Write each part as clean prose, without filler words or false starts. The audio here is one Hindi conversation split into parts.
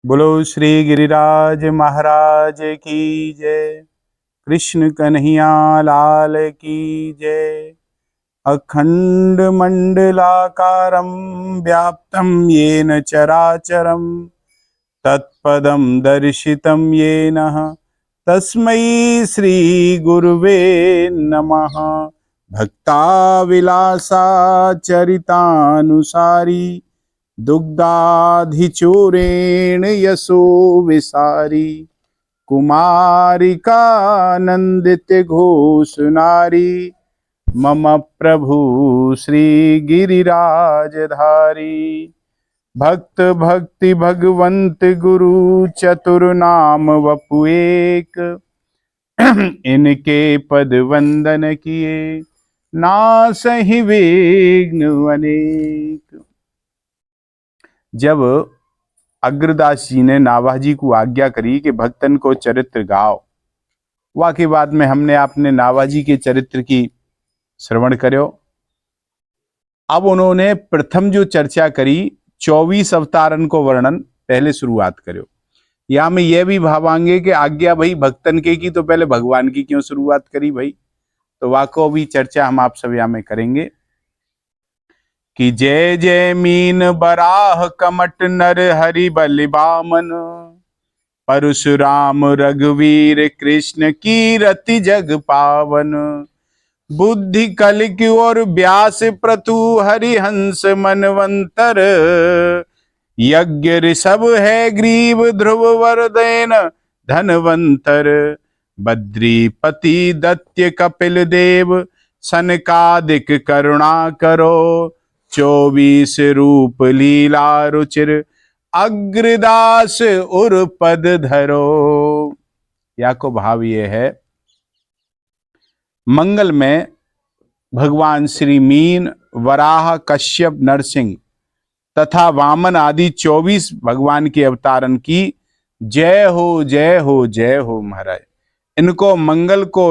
बोलो श्री गिरिराज महाराज की जय। कृष्ण कन्हैया लाल की जय। अखंड मंडलाकारं व्याप्तं येन चराचरं तत्पदं दर्शितं येन तस्मै श्री गुरुवे नमः। भक्ताविलासा चरितानुसारी दुग्धाधिचूरेण यशो विसारी कुमारिकानंदित घोष नारी मम प्रभु श्री गिरिराजधारी। भक्त भक्ति भगवंत गुरु चतुर नाम वपु एक इनके पद वंदन किए नासहि विघ्न अनेक। जब अग्रदास जी ने नाभाजी को आज्ञा करी कि भक्तन को चरित्र गाओ, वाकई बाद में हमने आपने नाभाजी के चरित्र की श्रवण करो। अब उन्होंने प्रथम जो चर्चा करी 24 अवतारन को वर्णन पहले शुरुआत करो। यहां में यह भी भावांगे कि आज्ञा भाई भक्तन के की तो पहले भगवान की क्यों शुरुआत करी भाई। तो वाको भी चर्चा हम आप सब यहां में करेंगे कि जय जय मीन बराह कमट नर हरि बलि बामन परशुराम रघुवीर कृष्ण की रति जग पावन बुद्धि कलिक और व्यास प्रतु हरिहंस मनवंतर यज्ञ ऋषभ है ग्रीव ध्रुव वरदेन धनवंतर बद्रीपति दत्य कपिल देव सनकादिक करुणा करो 24 रूप लीला रुचिर अग्रदास उर पद धरो। या को भाव ये है, मंगल में भगवान श्री मीन वराह कश्यप नरसिंह तथा वामन आदि 24 भगवान के अवतारन की जय हो जय हो जय हो महाराज। इनको मंगल को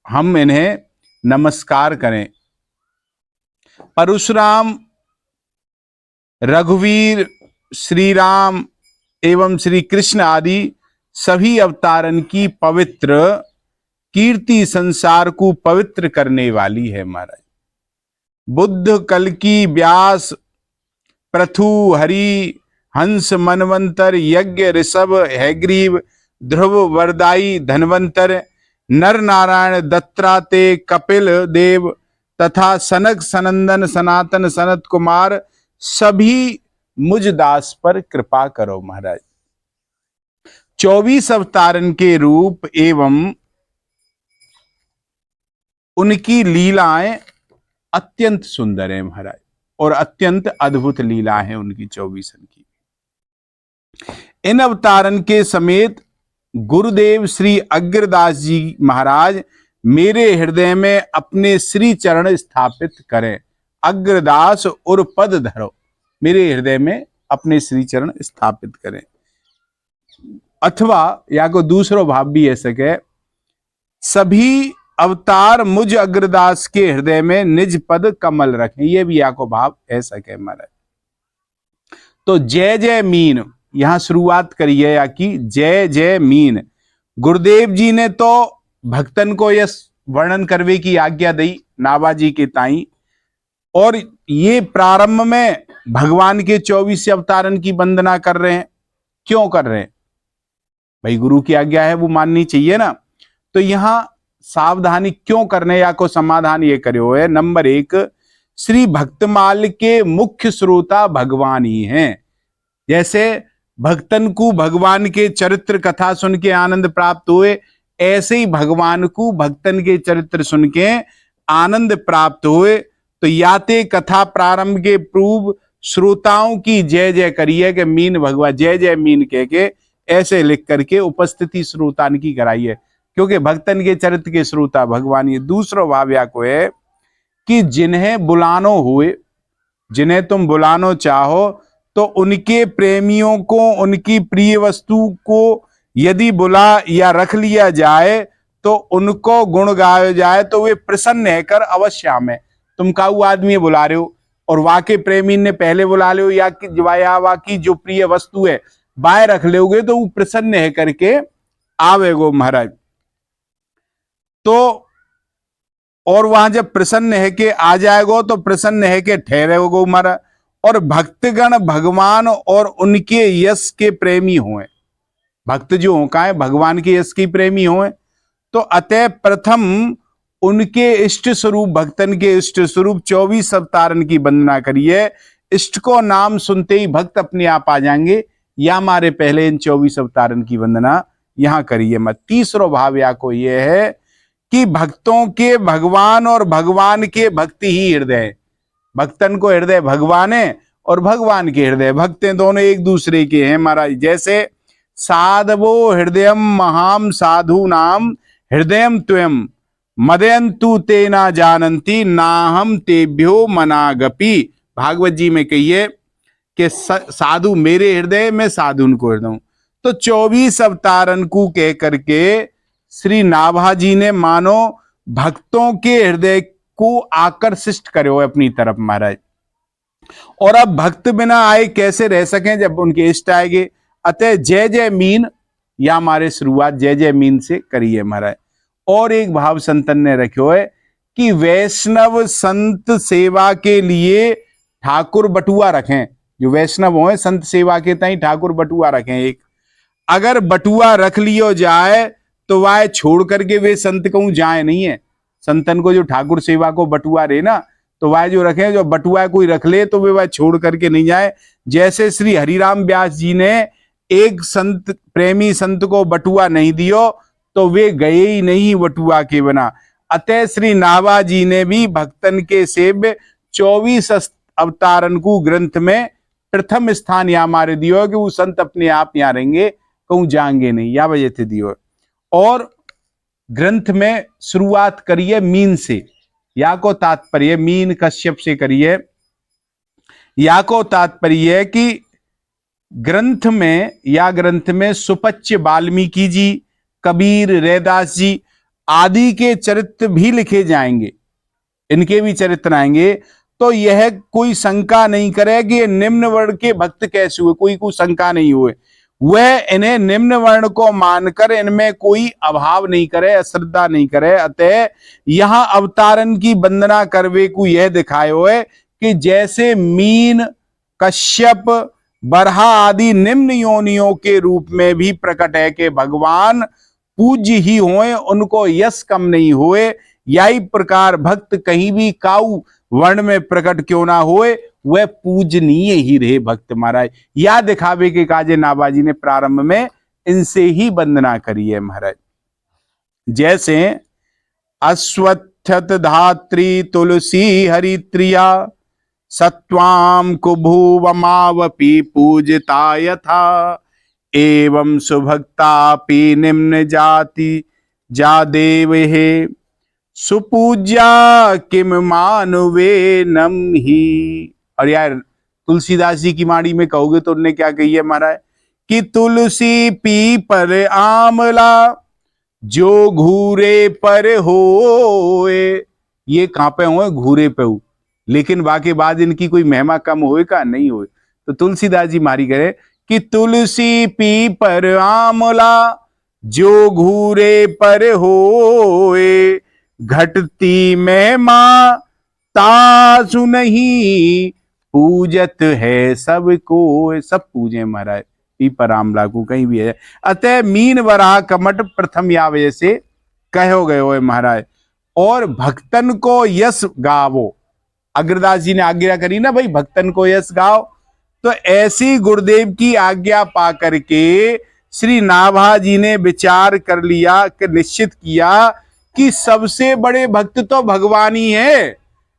हम इन्हें नमस्कार करें। परशुराम रघुवीर श्री राम एवं श्री कृष्ण आदि सभी अवतारन की पवित्र कीर्ति संसार को पवित्र करने वाली है महाराज। बुद्ध कल की व्यास प्रथु हरि हंस मनवंतर यज्ञ ऋषभ हैग्रीव ध्रुव वरदाई धनवंतर नर नारायण दत्त्राते कपिल देव तथा सनक सनंदन सनातन सनत कुमार सभी मुझ दास पर कृपा करो महाराज। 24 अवतारन के रूप एवं उनकी लीलाएं अत्यंत सुंदर है महाराज और अत्यंत अद्भुत लीला है उनकी 24 की। इन अवतारन के समेत गुरुदेव श्री अग्रदास जी महाराज मेरे हृदय में अपने श्री चरण स्थापित करें। अग्रदास और पद धरो, मेरे हृदय में अपने श्री चरण स्थापित करें। अथवा या को दूसरो भाव भी ऐसे कहे, सभी अवतार मुझ अग्रदास के हृदय में निज पद कमल रखें। ये भी या को भाव ऐसा कहे महाराज। तो जय जय मीन यहां शुरुआत करी है या की जय जय मीन। गुरुदेव जी ने तो भक्तन को यह वर्णन करवे की आज्ञा दी नाभाजी के ताई, और ये प्रारंभ में भगवान के 24 अवतारन की वंदना कर रहे हैं। क्यों कर रहे हैं भाई? गुरु की आज्ञा है, वो माननी चाहिए ना। तो यहां सावधानी क्यों करने या को समाधान ये करे हुए है। नंबर 1, श्री भक्तमाल के मुख्य श्रोता भगवान ही हैं। जैसे भक्तन को भगवान के चरित्र कथा सुन के आनंद प्राप्त हुए, ऐसे ही भगवान को भक्तन के चरित्र सुन के आनंद प्राप्त हुए। तो याते कथा प्रारंभ के पूर्व श्रोताओं की जय जय करिए कि मीन भगवान जय जय मीन कह के ऐसे लिख करके उपस्थिति श्रोतान की कराइए, क्योंकि भक्तन के चरित्र के श्रोता भगवान। ये दूसरो भाव्या को है कि जिन्हें बुलानो हुए, जिन्हें तुम बुलानो चाहो, तो उनके प्रेमियों को, उनकी प्रिय वस्तु को यदि बुला या रख लिया जाए तो उनको गुण गाया जाए तो वे प्रसन्न है कर अवश्य हमें। तुम काऊ आदमी बुला रहे हो और वाके प्रेमी ने पहले बुला लो, या वाकी जो प्रिय वस्तु है बाय रख लोगे तो वो प्रसन्न है करके आवेगो महाराज। तो और वहां जब प्रसन्न है के आ जाएगो तो प्रसन्न है के ठहरेगो महाराज। और भक्तगण भगवान और उनके यश के प्रेमी हुए, भक्त जो हो का है भगवान के यश की प्रेमी हुए। तो अतः प्रथम उनके इष्ट स्वरूप, भक्तन के इष्ट स्वरूप 24 अवतारन की वंदना करिए। इष्ट को नाम सुनते ही भक्त अपने आप आ जाएंगे, या हमारे पहले इन 24 अवतारन की वंदना यहां करिए मत। तीसरा भाव या को यह है कि भक्तों के भगवान और भगवान के भक्ति ही हृदय, भक्तन को हृदय भगवान है और भगवान के हृदय भक्त हैं, दोनों एक दूसरे के हैं महाराज। जैसे साधवो हृदयम महाम साधु नाम हृदयम त्वयम मदयंतु ते ना जानंती नाहम तेभ्यो मनागपि। भागवत जी में कहिए कि साधु मेरे हृदय में, साधु उनको हृदय हूं। तो 24 अवतारन को कह करके श्री नाभा जी ने मानो भक्तों के हृदय को आकर्षित करो अपनी तरफ महाराज। और अब भक्त बिना आए कैसे रह सकें जब उनके इष्ट आएंगे। अतः जय जय मीन, या हमारे शुरुआत जय जय मीन से करिए महाराज। और एक भाव संतन ने रखो है कि वैष्णव संत सेवा के लिए ठाकुर बटुआ रखें, जो वैष्णव हो संत सेवा के तई ठाकुर बटुआ रखें एक। अगर बटुआ रख लियो जाए तो वह छोड़ करके वे संत कहूं जाए नहीं है। संतन को जो ठाकुर सेवा को बटुआ रहे ना, तो वह जो रखे, जो बटुआ कोई रख ले तो वे वह छोड़ करके नहीं जाए। जैसे श्री हरिराम व्यास जी ने एक संत प्रेमी संत को बटुआ नहीं दियो तो वे गए ही नहीं बटुआ के बिना। अतः श्री नाभा जी ने भी भक्तन के सेव्य 24 अवतारन को ग्रंथ में प्रथम स्थान यहाँ हमारे दियो कि वो संत अपने आप यहाँ रहेंगे, कहूं जाएंगे नहीं, या वजह से दियो। और ग्रंथ में शुरुआत करिए मीन से, या को तात्पर्य मीन कश्यप से करिए। या को तात्पर्य कि ग्रंथ में सुपच्य वाल्मीकि जी, कबीर, रैदास जी आदि के चरित्र भी लिखे जाएंगे, इनके भी चरित्र आएंगे। तो यह कोई शंका नहीं करे कि ये निम्न वर्ण के भक्त कैसे हुए, कोई शंका नहीं हुए। वह इन्हें निम्न वर्ण को मानकर इनमें कोई अभाव नहीं करे, अश्रद्धा नहीं करे। अतः यहां अवतारन की वंदना करवे को यह दिखायो है कि जैसे मीन, कश्यप, बरहा आदि निम्न योनियों के रूप में भी प्रकट है कि भगवान पूज्य ही होए, उनको यश कम नहीं होए। यही प्रकार भक्त कहीं भी काऊ वर्ण में प्रकट क्यों ना होए, वह पूजनीय ही रहे भक्त महाराज। या दिखावे के काजे नाभा जी ने प्रारंभ में इनसे ही वंदना करी है महाराज। जैसे अश्वत्थत धात्री तुलसी हरित्रिया सत्वाम कुभुवमावपि पूजिता यथा एवं सुभक्तापि निम्न जाति जा देव हे सुपूज्या किम मानवे नम ही। और यार तुलसीदास जी की माड़ी में कहोगे तो उन्होंने क्या कही है महाराज कि तुलसी पी पर आमला जो घूरे पर होए। ये कहां पे हुए, घूरे पे हो, लेकिन बाकी बाद इनकी कोई महिमा कम होए का नहीं होए। तो तुलसीदास जी मारी करे कि तुलसी पी पर आमला जो घूरे पर होए घटती में मां तासु नहीं पूजत है सबको। सब पूजे महाराज पीपर आमला को कहीं भी है। अतः मीन वराह कमट प्रथम या वजह से कहो गए हो महाराज। और भक्तन को यश गावो, अग्रदास जी ने आज्ञा करी ना भाई भक्तन को यश गाओ। तो ऐसी गुरुदेव की आज्ञा पा करके श्री नाभा जी ने विचार कर लिया कि निश्चित किया कि सबसे बड़े भक्त तो भगवान ही है,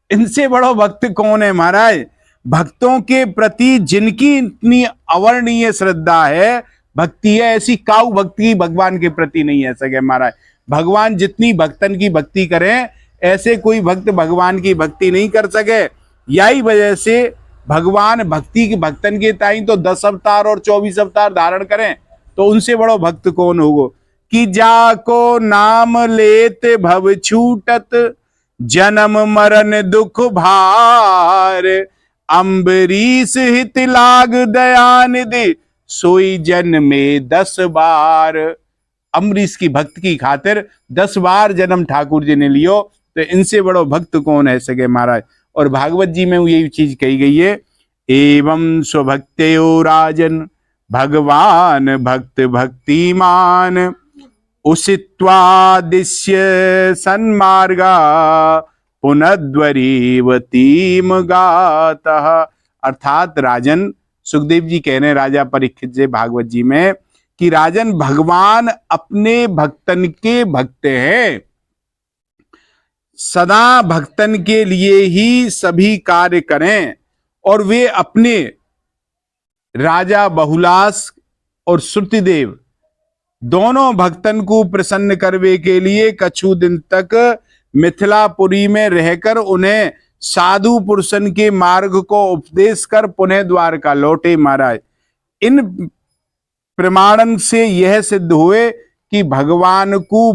इनसे बड़ा भक्त कौन है महाराज। भक्तों के प्रति जिनकी इतनी अवर्णीय श्रद्धा है, भक्ति है, ऐसी काऊ भक्ति भगवान के प्रति नहीं है सके महाराज। भगवान जितनी भक्तन की भक्ति करें ऐसे कोई भक्त भगवान की भक्ति नहीं कर सके। यही वजह से भगवान भक्ति की भक्तन के ताई तो 10 अवतार और 24 अवतार धारण करें, तो उनसे बड़ो भक्त कौन होगो कि जाको नाम लेत भव छूटत जन्म मरण दुख भार अम्बरीश हित लाग दयानिधि सोई जन में 10 बार। अम्बरीश की भक्त की खातिर 10 बार जन्म ठाकुर जी ने लियो, तो इनसे बड़ो भक्त कौन है सके महाराज। और भागवत जी में यही चीज कही गई है, एवं स्वभक्त्यो राजन भगवान भक्त भक्तिमान उषित्वादिश्य सन्मार्गा पुनद्वरीवतीम गातः। अर्थात राजन, सुखदेव जी कह रहे हैं राजा परीक्षित से भागवत जी में कि राजन, भगवान अपने भक्तन के भक्त हैं, सदा भक्तन के लिए ही सभी कार्य करें, और वे अपने राजा बहुलास और श्रुतिदेव दोनों भक्तन को प्रसन्न करने के लिए कछु दिन तक मिथिलापुरी में रहकर उन्हें साधु पुरुषन के मार्ग को उपदेश कर पुनः द्वारका लौटे महाराज। इन प्रमाणन से यह सिद्ध हुए कि भगवान को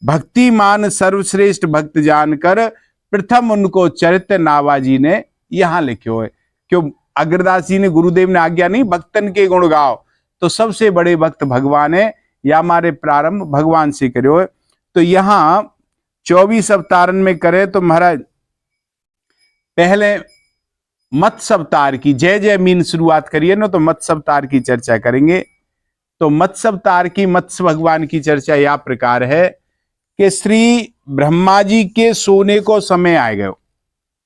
भक्तिमान सर्वश्रेष्ठ भक्त जानकर प्रथम उनको चरित्र नावाजी ने यहां लिखे हुए। क्यों अग्रदास जी ने, गुरुदेव ने आज्ञा नहीं भक्तन के गुण गाओ, तो सबसे बड़े भक्त भगवान है, या हमारे प्रारंभ भगवान से करो। तो यहां 24 अवतारण में करे तो महाराज पहले मत्स्य अवतार की जय जय मीन शुरुआत करिए ना, तो मत्स्य अवतार की चर्चा करेंगे। तो मत्स्य अवतार की मत्स्य भगवान की चर्चा यह प्रकार है कि श्री ब्रह्मा जी के सोने को समय आ गयो,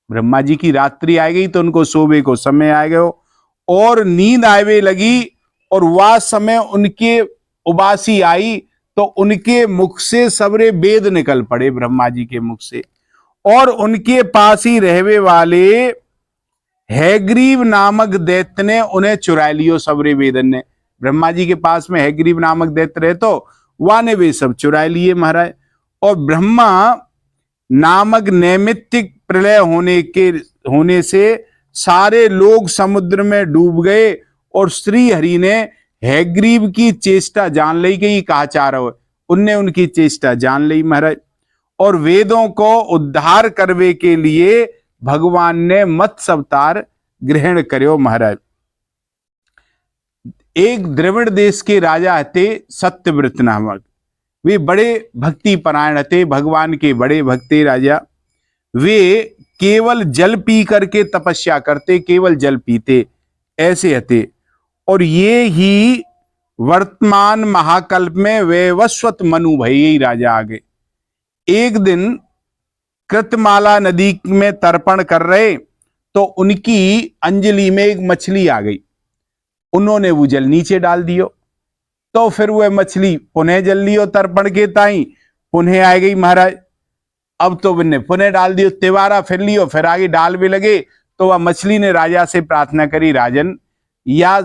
ब्रह्मा जी की रात्रि आ गई तो उनको सोवे को समय आ गयो, और नींद आवे लगी, और वह समय उनके उबासी आई तो उनके मुख से सबरे वेद निकल पड़े ब्रह्मा जी के मुख से, और उनके पास ही रहने वाले हैग्रीव नामक दैत्य ने उन्हें चुरा लियो सबरे वेदन ने। ब्रह्मा जी के पास में हैग्रीव नामक दैत्य रहे तो वह ने वे सब चुरा लिए महाराज। और ब्रह्मा नामक नैमित्तिक प्रलय होने से सारे लोग समुद्र में डूब गए, और श्री हरि ने हैग्रीव की चेष्टा जान ली कि कहा चाह रहा हो, उनने उनकी चेष्टा जान ली महाराज। और वेदों को उद्धार करने के लिए भगवान ने मत्स्य अवतार ग्रहण करो महाराज। एक द्रविड़ देश के राजा थे सत्यव्रत नामक, वे बड़े भक्ति परायण थे, भगवान के बड़े भक्ति राजा। वे केवल जल पी करके तपस्या करते, केवल जल पीते, ऐसे थे। और ये ही वर्तमान महाकल्प में वैवस्वत मनु भई राजा आ गए। एक दिन कृतमाला नदी में तर्पण कर रहे तो उनकी अंजलि में एक मछली आ गई, उन्होंने वो जल नीचे डाल दियो, तो फिर वह मछली पुनः जल लियो तर्पण के ताई, पुनः आ गई महाराज। अब तो उन्हें पुनः डाल दियो, तिवारा फिर लियो, फिर आगे डाल भी लगे। तो वह मछली ने राजा से प्रार्थना करी, राजन या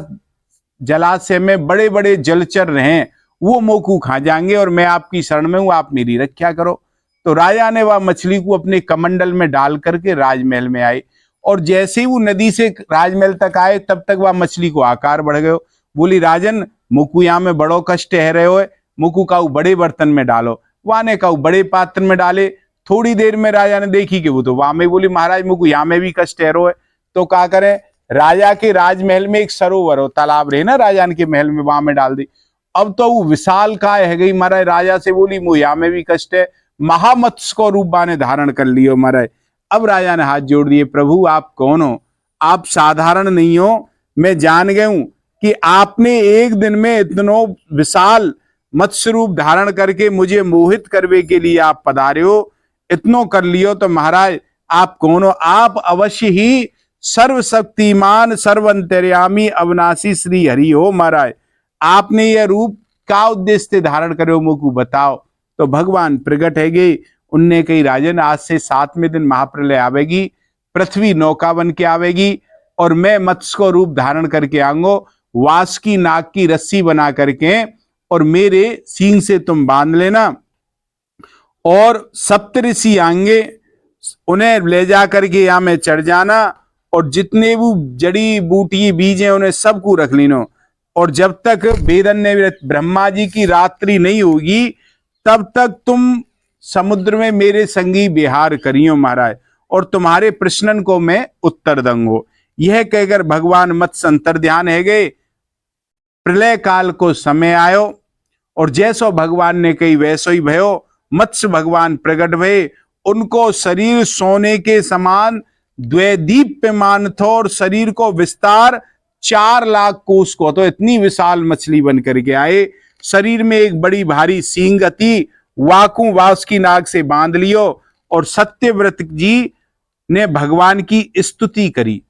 जलाशय में बड़े बड़े जलचर रहे, वो मोकू खा जाएंगे, और मैं आपकी शरण में हूं, आप मेरी रक्षा करो। तो राजा ने वह मछली को अपने कमंडल में डाल करके राजमहल में आए, और जैसे ही वो नदी से राजमहल तक आए तब तक वह मछली को आकार बढ़ गयो। बोली, राजन मुकु यहाँ में बड़ो कष्ट है रहे हो, मुकु काऊ बड़े बर्तन में डालो। वहां ने काऊ बड़े पात्र में डाले। थोड़ी देर में राजा ने देखी कि वो तो वहां में, बोली महाराज मुकु यहाँ में भी कष्ट है रो है, तो क्या करें, राजा के राजमहल में एक सरोवर हो, तालाब रहे ना राजा के महल में, वहां में डाल दी। अब तो वो विशाल काय है गई महाराज। राजा से बोली मुझे यहाँ में भी कष्ट है, महामत्स्य को रूप ने धारण कर लियो महाराज। अब राजा ने हाथ जोड़ दिए, प्रभु आप कौन हो, आप साधारण नहीं हो, मैं जान गया हूं कि आपने एक दिन में इतनो विशाल मत्स्य रूप धारण करके मुझे मोहित करने के लिए आप पधारे हो, इतनो कर लियो। तो महाराज आप कौन हो, आप अवश्य ही सर्वशक्तिमान सर्वंतर्यामी अविनाशी श्री हरि हो महाराज। आपने यह रूप क्या उद्देश्य से धारण करो मुझको बताओ। तो भगवान प्रकट है गए, उनने कही राजन आज से 7वें दिन महाप्रलय आवेगी, पृथ्वी नौका बन के आवेगी, और मैं मत्स्य को रूप धारण करके आऊंगो, वास की नाक की रस्सी बना करके, और मेरे सींग से तुम बांध लेना, और सप्तऋषि आएंगे, उन्हें ले जा करके यहाँ में चढ़ जाना, और जितने वो जड़ी बूटी बीज हैं उन्हें सबको रख लेना। और जब तक वेदन ने ब्रह्मा जी की रात्रि नहीं होगी तब तक तुम समुद्र में मेरे संगी विहार करियो महाराज, और तुम्हारे प्रश्नन को मैं उत्तर दूंगो। यह कहकर भगवान मत्स्य अंतर ध्यान है गए, प्रलय काल को समय आयो और जैसो भगवान ने कही वैसो ही भयो। मत्स्य भगवान प्रकट भये, उनको शरीर सोने के समान द्वैदीप्यमान थो और शरीर को विस्तार 4 लाख कोस को। तो इतनी विशाल मछली बन करके आए। शरीर में एक बड़ी भारी सींग अति, वाकू वास की नाग से बांध लियो। और सत्यव्रत जी ने भगवान की स्तुति करी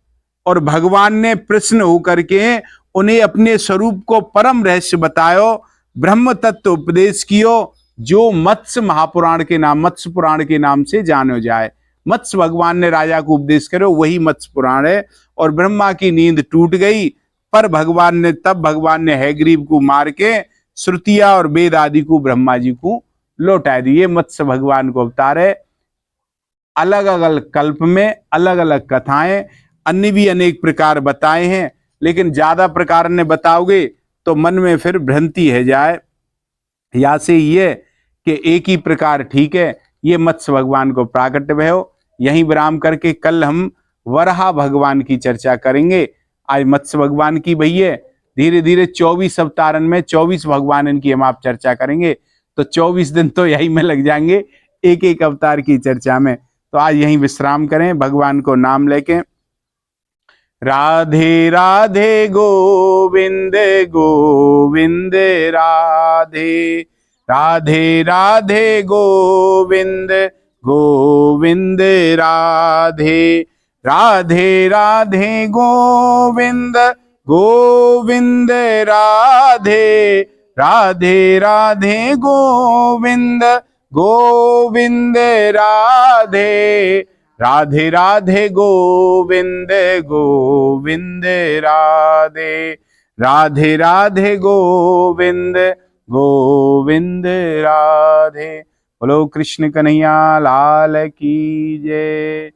और भगवान ने प्रसन्न होकर के उन्हें अपने स्वरूप को परम रहस्य बतायो, ब्रह्म तत्व उपदेश कियो, जो मत्स्य महापुराण के नाम, मत्स्य पुराण के नाम से जानो जाए। मत्स्य भगवान ने राजा को उपदेश करो, वही मत्स्य पुराण है। और ब्रह्मा की नींद टूट गई, पर तब भगवान ने हैग्रीव को मार के श्रुतिया और वेद आदि को ब्रह्मा जी को लौटा दिए। मत्स्य भगवान को अवतार है। अलग अलग कल्प में अलग अलग कथाएं, अन्य भी अनेक प्रकार बताए हैं, लेकिन ज्यादा प्रकार ने बताओगे तो मन में फिर भ्रांति है जाए। या से ये कि एक ही प्रकार ठीक है। ये मत्स्य भगवान को प्राकट्य भयो। यहीं विराम करके कल हम वराह भगवान की चर्चा करेंगे। आज मत्स्य भगवान की भैया धीरे धीरे 24 अवतारन में 24 भगवान इनकी हम आप चर्चा करेंगे। तो 24 दिन तो यही में लग जाएंगे एक एक अवतार की चर्चा में। तो आज यहीं विश्राम करें, भगवान को नाम लेके। राधे राधे गोविंद गोविंद राधे, राधे राधे गोविंद गोविंद राधे, राधे राधे गोविंद गोविंद राधे, राधे राधे गोविंद गोविंद राधे, राधे राधे गोविंद गोविंद राधे, राधे राधे गोविंद गोविंद राधे। बोलो कृष्ण कन्हैया लाल की जय।